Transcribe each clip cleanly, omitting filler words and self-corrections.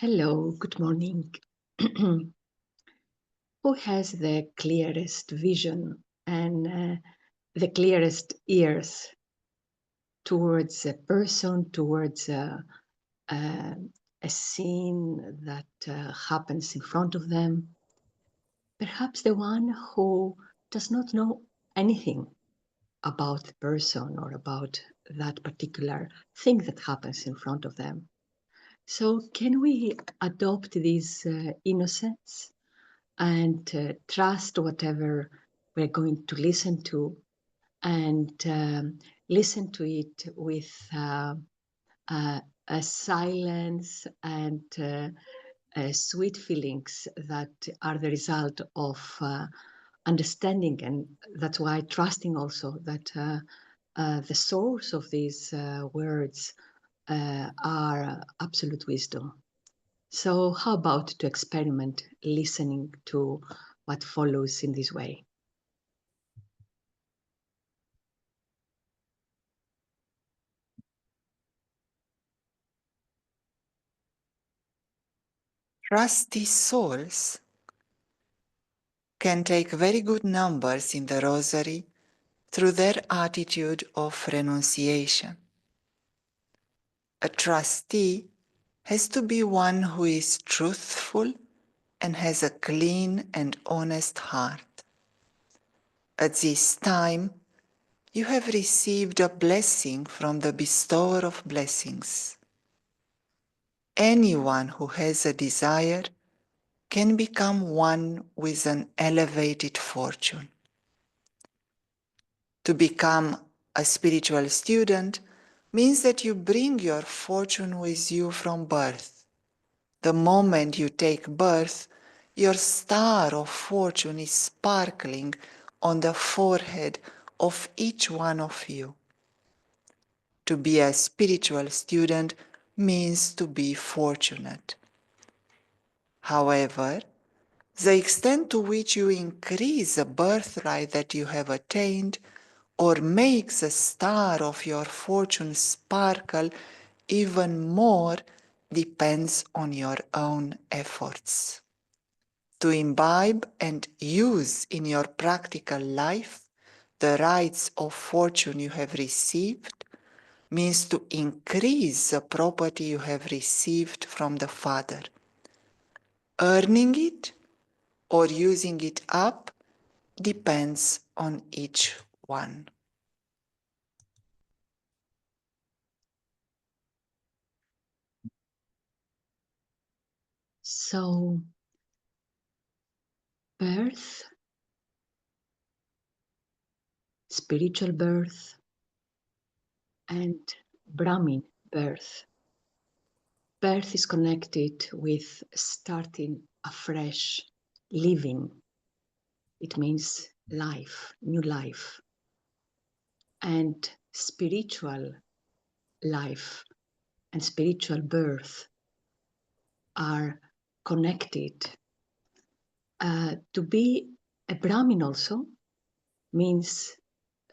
Hello, good morning. Who has the clearest vision and the clearest ears towards a person, towards a scene that happens in front of them? Perhaps the one who does not know anything about the person or about that particular thing that happens in front of them. So, can we adopt this innocence and trust whatever we're going to listen to, and listen to it with a silence and sweet feelings that are the result of understanding, and that's why trusting also that the source of these words are absolute wisdom. So how about to experiment listening to what follows in this way? Trusty souls can take very good numbers in the rosary through their attitude of renunciation. A trustee has to be one who is truthful and has a clean and honest heart. At this time, you have received a blessing from the bestower of blessings. Anyone who has a desire can become one with an elevated fortune. To become a spiritual student means that you bring your fortune with you from birth. The moment you take birth, your star of fortune is sparkling on the forehead of each one of you. To be a spiritual student means to be fortunate. However, the extent to which you increase the birthright that you have attained or make the star of your fortune sparkle even more depends on your own efforts. To imbibe and use in your practical life the rights of fortune you have received means to increase the property you have received from the Father. Earning it or using it up depends on each one. So birth, spiritual birth, and Brahmin birth. Birth is connected with starting afresh, living. It means life, new life. And spiritual life and spiritual birth are connected. To be a Brahmin also means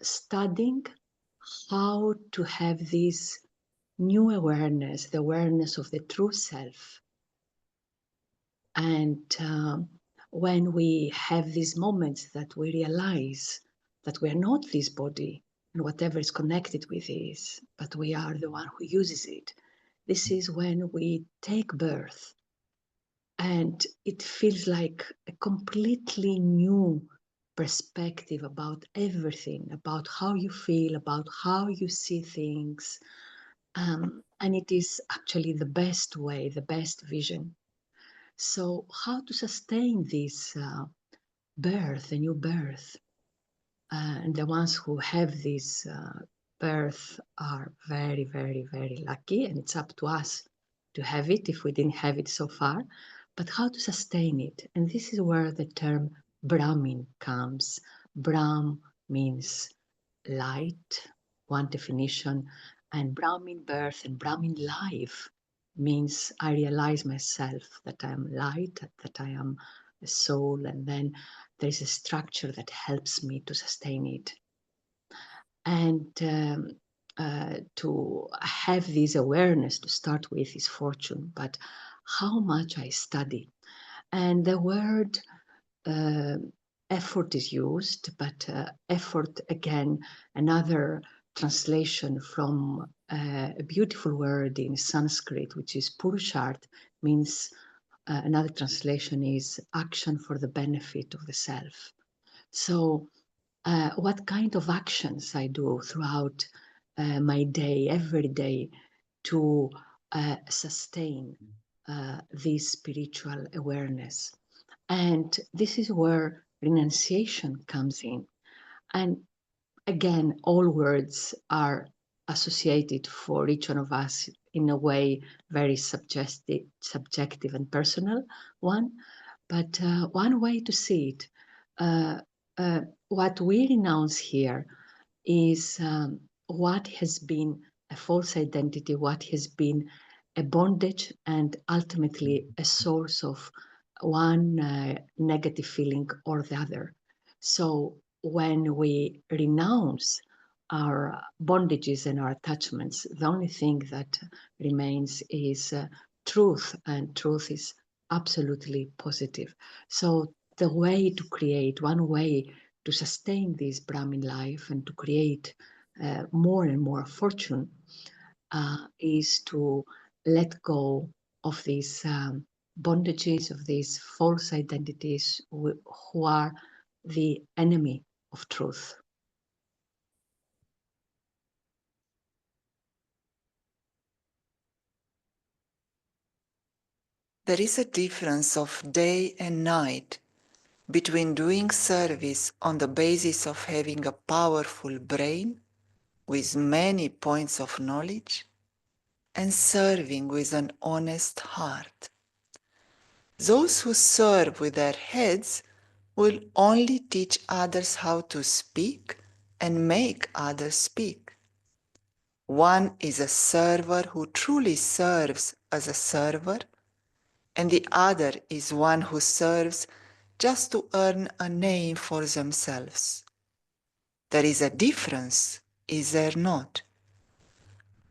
studying how to have this new awareness, the awareness of the true self. And when we have these moments that we realize that we are not this body and whatever is connected with this, but we are the one who uses it, this is when we take birth. And it feels like a completely new perspective about everything, about how you feel, about how you see things. And it is actually the best way, the best vision. So, how to sustain this birth, a new birth? And the ones who have this birth are very, very, very lucky, and it's up to us to have it if we didn't have it so far. But how to sustain it? And this is where the term Brahmin comes. Brahm means light, one definition, and Brahmin birth and Brahmin life means I realize myself that I am light, that I am a soul, and then there is a structure that helps me to sustain it. And to have this awareness to start with is fortune, but how much I study. And the word effort is used, but effort, again, another translation from a beautiful word in Sanskrit, which is purusharth, means another translation is action for the benefit of the self. So what kind of actions I do throughout my day, every day, to sustain this spiritual awareness. And this is where renunciation comes in. And again, all words are associated for each one of us in a way very subjective and personal one. But one way to see it, uh, what we renounce here is what has been a false identity, what has been a bondage, and ultimately a source of one negative feeling or the other. So when we renounce our bondages and our attachments, the only thing that remains is truth, and truth is absolutely positive. So the way to create, one way to sustain this Brahmin life and to create more and more fortune is to let go of these bondages, of these false identities who are the enemy of truth. There is a difference of day and night between doing service on the basis of having a powerful brain with many points of knowledge and serving with an honest heart. Those who serve with their heads will only teach others how to speak and make others speak. One is a server who truly serves as a server, and the other is one who serves just to earn a name for themselves. There is a difference, is there not?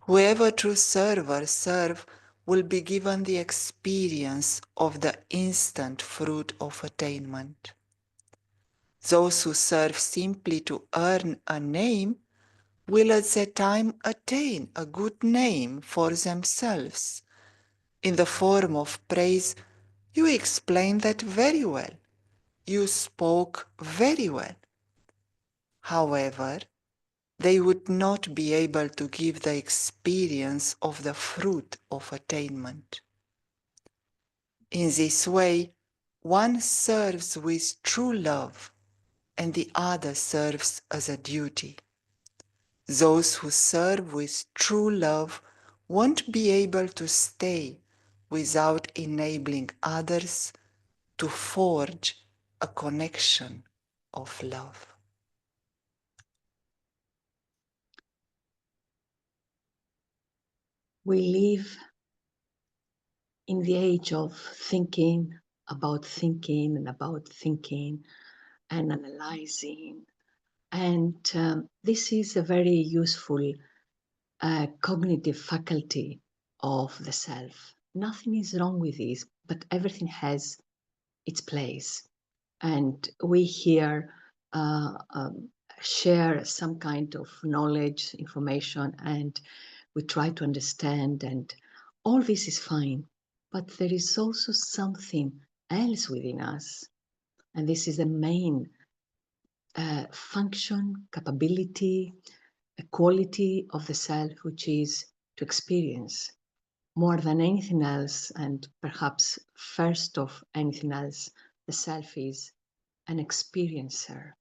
Whoever true servers serve will be given the experience of the instant fruit of attainment. Those who serve simply to earn a name will at that time attain a good name for themselves. In the form of praise, you explained that very well. You spoke very well. However, they would not be able to give the experience of the fruit of attainment. In this way, one serves with true love and the other serves as a duty. Those who serve with true love won't be able to stay without enabling others to forge a connection of love. We live in the age of thinking about thinking and about thinking and analyzing. And this is a very useful cognitive faculty of the self. Nothing is wrong with this, but everything has its place. And we here share some kind of knowledge, information, and we try to understand, and all this is fine. But there is also something else within us, and this is the main function, capability, a quality of the self, which is to experience more than anything else, and perhaps first of anything else, the self is an experiencer.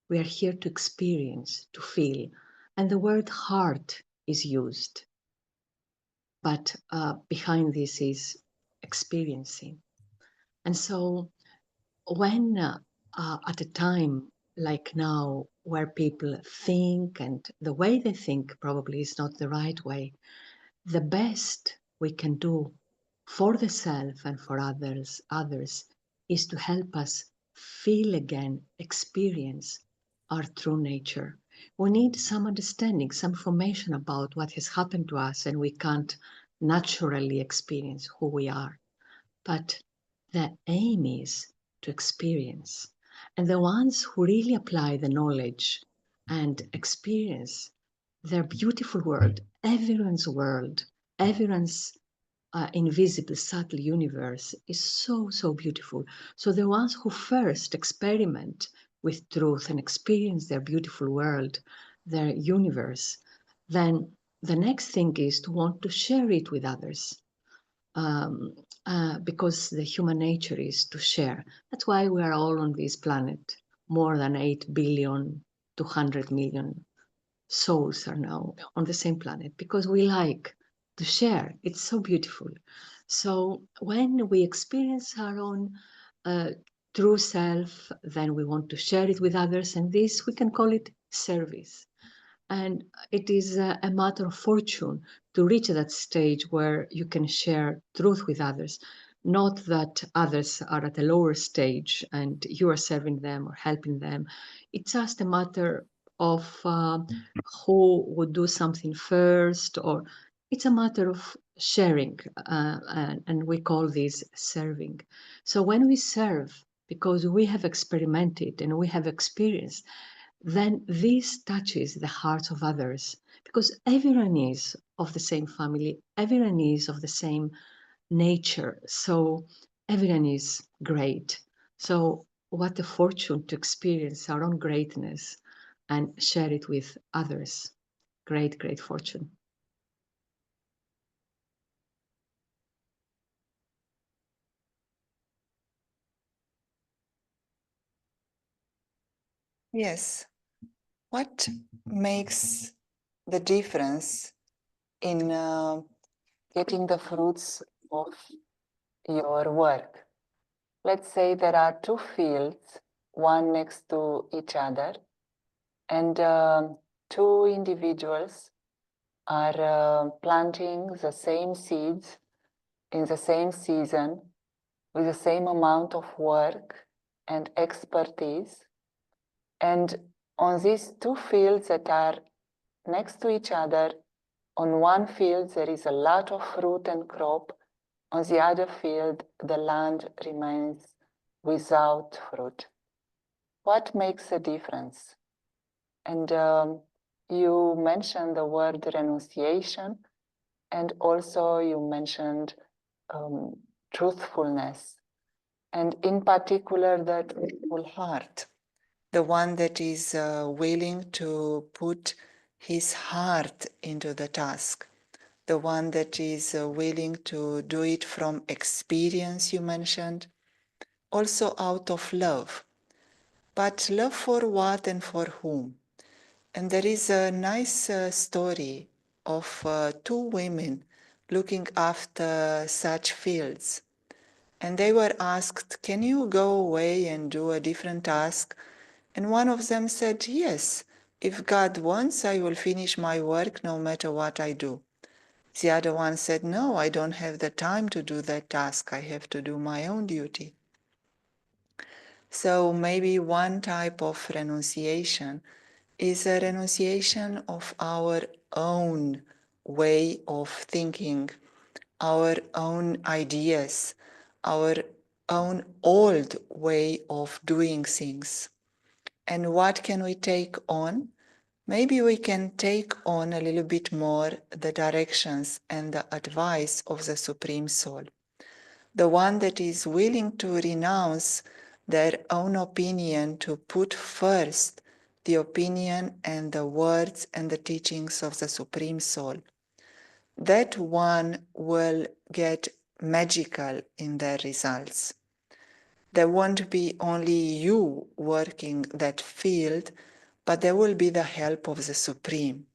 We are here to experience, to feel, and the word heart is used, but behind this is experiencing. And so when at a time like now, where people think and the way they think probably is not the right way, the best we can do for the self and for others is to help us feel again, experience our true nature. We need some understanding, some information about what has happened to us, and we can't naturally experience who we are. But the aim is to experience. And the ones who really apply the knowledge and experience their beautiful world, everyone's invisible, subtle universe is so, so beautiful. So the ones who first experiment with truth and experience their beautiful world, their universe, then the next thing is to want to share it with others. Um, because the human nature is to share. That's why we are all on this planet. More than 8 billion, 200 million souls are now on the same planet because we like to share. It's so beautiful. So when we experience our own uh, true self, then we want to share it with others, and this we can call it service. And it is a matter of fortune to reach that stage where you can share truth with others. Not that others are at a lower stage and you are serving them or helping them. It's just a matter of who would do something first, or it's a matter of sharing, and we call this serving. So when we serve, because we have experimented and we have experienced, then this touches the hearts of others, because everyone is of the same family, everyone is of the same nature, so everyone is great. So what a fortune to experience our own greatness and share it with others. Great, great fortune. Yes. What makes the difference in getting the fruits of your work? Let's say there are two fields, one next to each other, and two individuals are planting the same seeds in the same season with the same amount of work and expertise. And on these two fields that are next to each other, on one field there is a lot of fruit and crop, on the other field the land remains without fruit. What makes a difference? And you mentioned the word renunciation, and also you mentioned truthfulness, and in particular the truthful heart, the one that is willing to put his heart into the task, the one that is willing to do it from experience, you mentioned, also out of love. But love for what and for whom? And there is a nice story of two women looking after such fields. And they were asked, can you go away and do a different task? And one of them said, yes, if God wants, I will finish my work no matter what I do. The other one said, no, I don't have the time to do that task. I have to do my own duty. So maybe one type of renunciation is a renunciation of our own way of thinking, our own ideas, our own old way of doing things. And what can we take on? Maybe we can take on a little bit more the directions and the advice of the Supreme Soul, the one that is willing to renounce their own opinion to put first the opinion and the words and the teachings of the Supreme Soul. That one will get magical in their results. There won't be only you working that field, but there will be the help of the Supreme.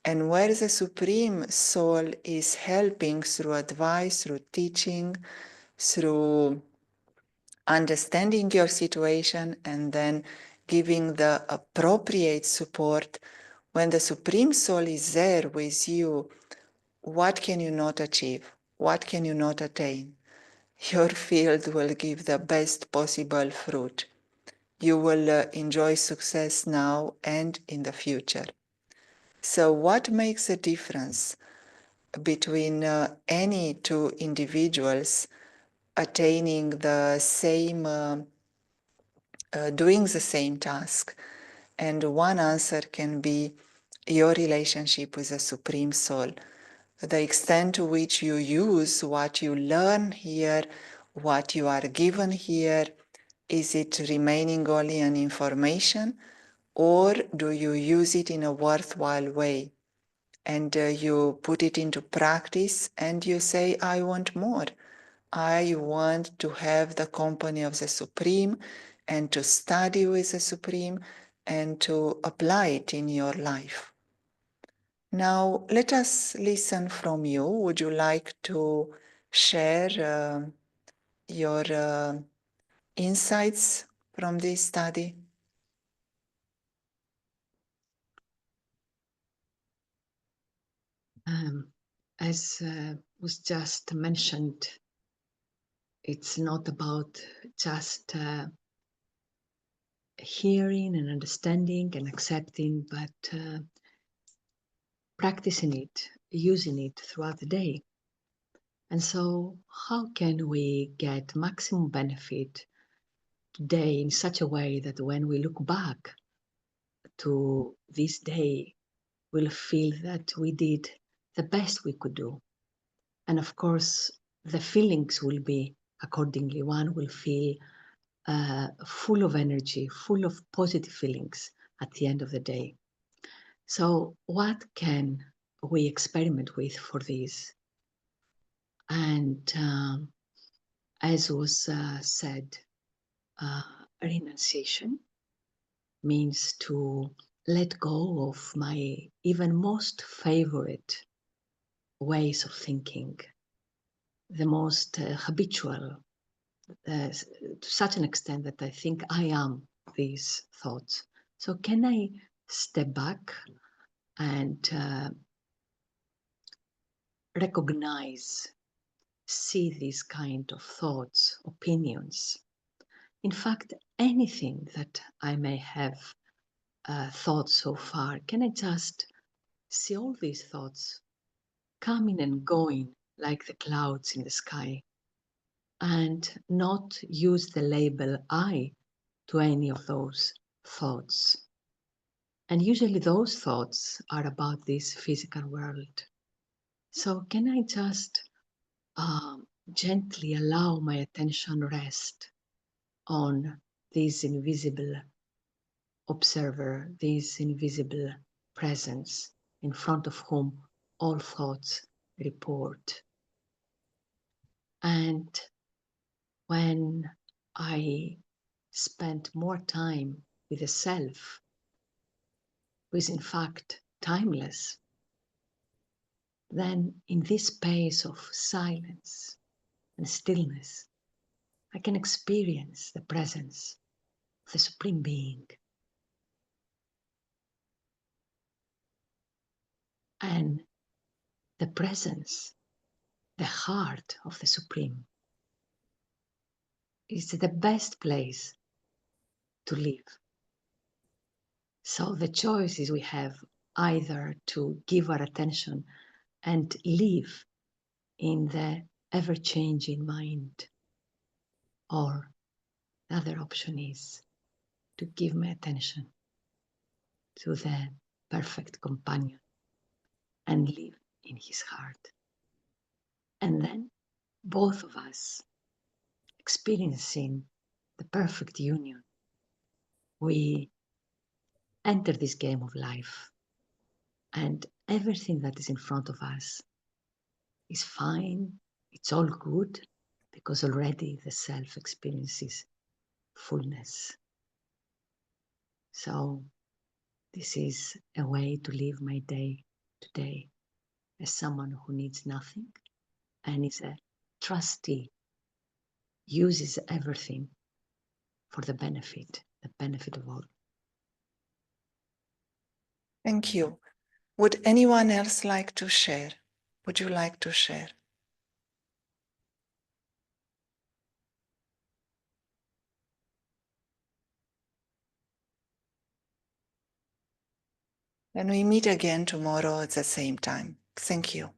And where the Supreme Soul is helping through advice, through teaching, through understanding your situation, and then giving the appropriate support, when the Supreme Soul is there with you, what can you not achieve? What can you not attain? Your field will give the best possible fruit. You will enjoy success now and in the future. So what makes a difference? between any two individuals attaining the same, doing the same task. And one answer can be your relationship with the Supreme Soul. The extent to which you use what you learn here, what you are given here, is it remaining only an information, or do you use it in a worthwhile way? And you put it into practice and you say, I want more. I want to have the company of the Supreme and to study with the Supreme and to apply it in your life. Now, let us listen from you. Would you like to share your insights from this study? As was just mentioned, it's not about just hearing and understanding and accepting, but practicing it, using it throughout the day. And so, how can we get maximum benefit today in such a way that when we look back to this day, we'll feel that we did the best we could do? And of course, the feelings will be accordingly. One will feel full of energy, full of positive feelings at the end of the day. So, what can we experiment with for this? And as was said, renunciation means to let go of my even most favorite ways of thinking, the most habitual, to such an extent that I think I am these thoughts. So, can I step back and recognize, see these kind of thoughts, opinions? In fact, anything that I may have thought so far, can I just see all these thoughts coming and going like the clouds in the sky, and not use the label I to any of those thoughts? And usually those thoughts are about this physical world. So can I just gently allow my attention rest on this invisible observer, this invisible presence in front of whom all thoughts report? And when I spend more time with the self, who is in fact timeless, then in this space of silence and stillness, I can experience the presence of the Supreme Being. And the presence, the heart of the Supreme, is the best place to live. So the choices we have, either to give our attention and live in the ever-changing mind, or the other option is to give my attention to the perfect companion and live in his heart. And then both of us experiencing the perfect union, we enter this game of life, and everything that is in front of us is fine, it's all good, because already the self experiences fullness. So this is a way to live my day today as someone who needs nothing and is a trustee, uses everything for the benefit of all. Thank you. Would anyone else like to share? Would you like to share? And we meet again tomorrow at the same time. Thank you.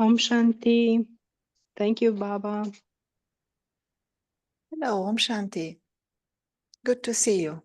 Om Shanti. Thank you, Baba. Hello, Om Shanti. Good to see you.